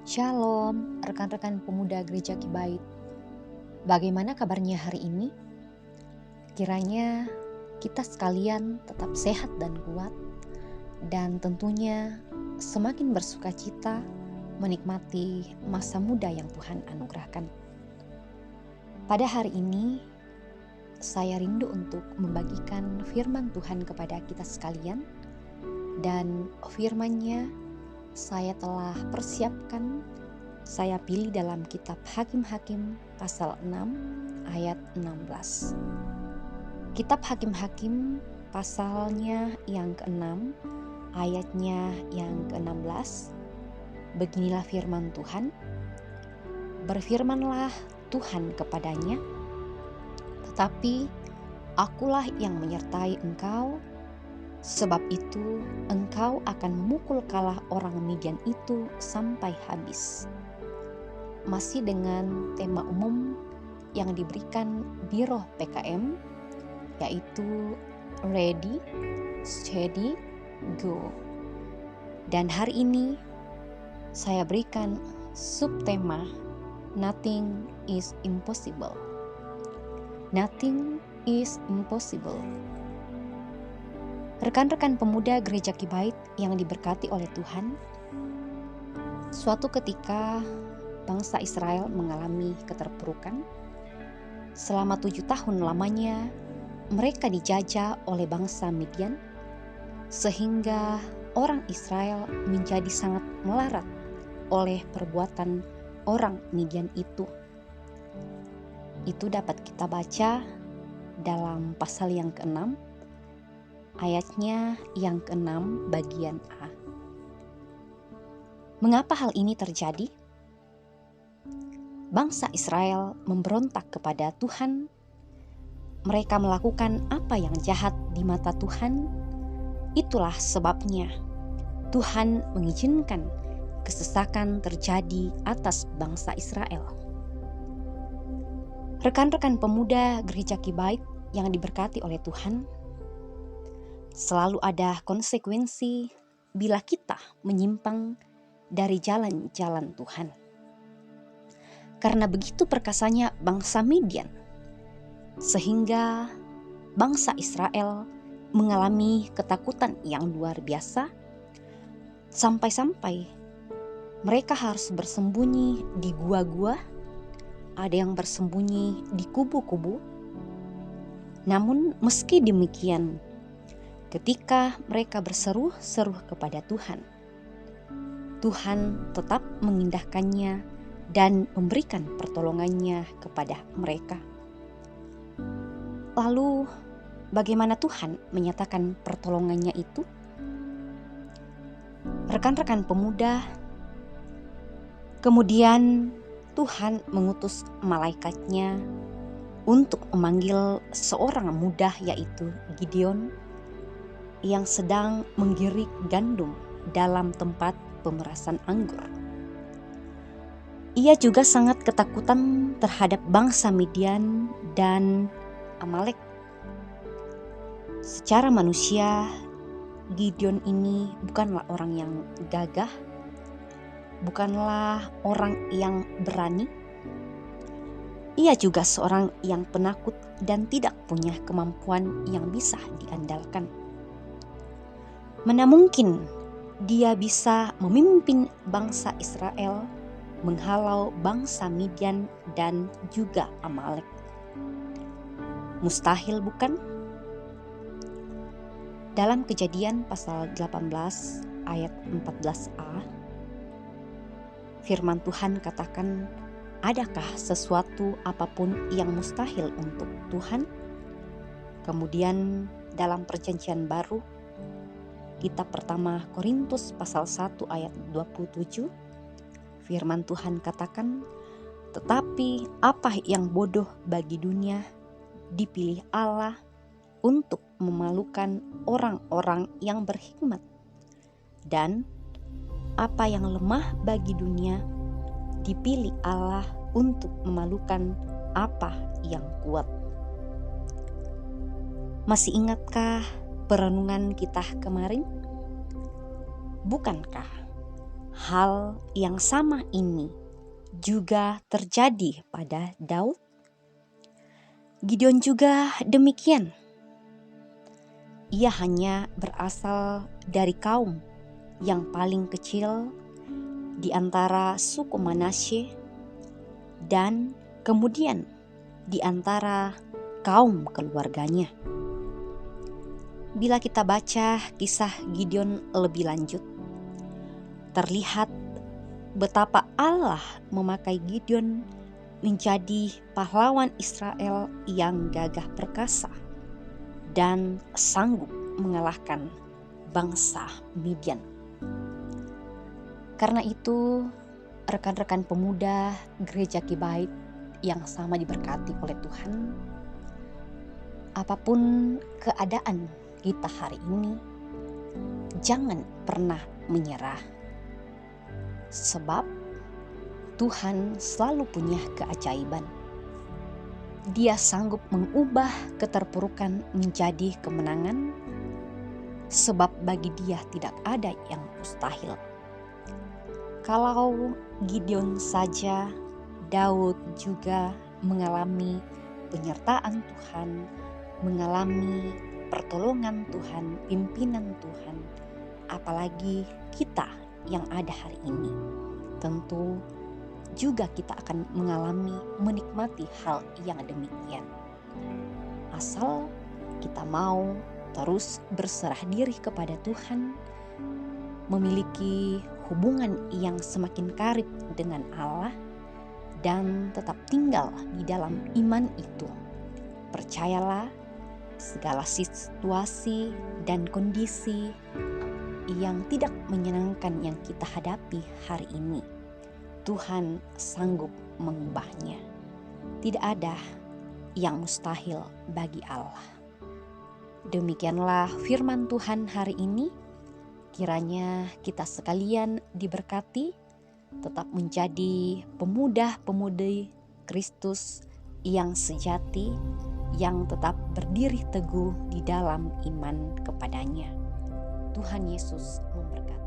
Shalom, rekan-rekan pemuda Gereja Kibait. Bagaimana kabarnya hari ini? Kiranya kita sekalian tetap sehat dan kuat, dan tentunya semakin bersuka cita menikmati masa muda yang Tuhan anugerahkan. Pada hari ini, saya rindu untuk membagikan firman Tuhan kepada kita sekalian, dan firman-Nya saya telah persiapkan, saya pilih dalam kitab Hakim-Hakim pasal 6 ayat 16. Kitab Hakim-Hakim pasalnya yang ke-6 ayatnya yang ke-16. Beginilah firman Tuhan. Berfirmanlah Tuhan kepadanya, tetapi akulah yang menyertai engkau. Sebab itu engkau akan memukul kalah orang Midian itu sampai habis. Masih dengan tema umum yang diberikan Biro PKM, yaitu Ready, Steady, Go. Dan hari ini saya berikan subtema Nothing is impossible. Nothing is impossible. Rekan-rekan pemuda Gereja Kibait yang diberkati oleh Tuhan, suatu ketika bangsa Israel mengalami keterpurukan. Selama 7 tahun lamanya mereka dijajah oleh bangsa Midian, sehingga orang Israel menjadi sangat melarat oleh perbuatan orang Midian itu. Itu dapat kita baca dalam pasal yang ke-6 ayatnya yang ke-6 bagian A. Mengapa hal ini terjadi? Bangsa Israel memberontak kepada Tuhan. Mereka melakukan apa yang jahat di mata Tuhan. Itulah sebabnya Tuhan mengizinkan kesesakan terjadi atas bangsa Israel. Rekan-rekan pemuda Gereja Kibait yang diberkati oleh Tuhan, selalu ada konsekuensi bila kita menyimpang dari jalan-jalan Tuhan. Karena begitu perkasanya bangsa Midian, sehingga bangsa Israel mengalami ketakutan yang luar biasa, sampai-sampai mereka harus bersembunyi di gua-gua, ada yang bersembunyi di kubu-kubu. Namun meski demikian, ketika mereka berseru-seru kepada Tuhan, Tuhan tetap mengindahkannya dan memberikan pertolongannya kepada mereka. Lalu, bagaimana Tuhan menyatakan pertolongannya itu? Rekan-rekan pemuda, kemudian Tuhan mengutus malaikatnya untuk memanggil seorang muda, yaitu Gideon, yang sedang menggirik gandum dalam tempat pemerasan anggur. Ia juga sangat ketakutan terhadap bangsa Midian dan Amalek. Secara manusia, Gideon ini bukanlah orang yang gagah, bukanlah orang yang berani. Ia juga seorang yang penakut dan tidak punya kemampuan yang bisa diandalkan. Mana mungkin dia bisa memimpin bangsa Israel menghalau bangsa Midian dan juga Amalek? Mustahil, bukan? Dalam Kejadian pasal 18 ayat 14a, firman Tuhan katakan, adakah sesuatu apapun yang mustahil untuk Tuhan? Kemudian dalam Perjanjian Baru, kitab pertama Korintus pasal 1 ayat 27, firman Tuhan katakan, tetapi apa yang bodoh bagi dunia dipilih Allah untuk memalukan orang-orang yang berhikmat, dan apa yang lemah bagi dunia dipilih Allah untuk memalukan apa yang kuat. Masih ingatkah perenungan kita kemarin? Bukankah Hal yang sama ini juga terjadi pada Daud. Gideon juga demikian. Ia hanya berasal dari kaum yang paling kecil di antara suku Manasye dan kemudian di antara kaum keluarganya. Bila kita baca kisah Gideon lebih lanjut, terlihat betapa Allah memakai Gideon menjadi pahlawan Israel yang gagah perkasa dan sanggup mengalahkan bangsa Midian. Karena itu, rekan-rekan pemuda Gereja Kibait yang sama diberkati oleh Tuhan, apapun keadaan kita hari ini, jangan pernah menyerah. Sebab Tuhan selalu punya keajaiban. Dia sanggup mengubah keterpurukan menjadi kemenangan, sebab bagi Dia tidak ada yang mustahil. Kalau Gideon saja, Daud juga mengalami penyertaan Tuhan, mengalami pertolongan Tuhan, pimpinan Tuhan, apalagi kita yang ada hari ini. Tentu juga kita akan mengalami, menikmati hal yang demikian. Asal kita mau terus berserah diri kepada Tuhan, memiliki hubungan yang semakin karib dengan Allah, dan tetap tinggal di dalam iman itu. Percayalah, segala situasi dan kondisi yang tidak menyenangkan yang kita hadapi hari ini, Tuhan sanggup mengubahnya. Tidak ada yang mustahil bagi Allah. Demikianlah firman Tuhan hari ini. Kiranya kita sekalian diberkati, tetap menjadi pemuda-pemudi Kristus yang sejati, yang tetap berdiri teguh di dalam iman kepadanya. Tuhan Yesus memberkati.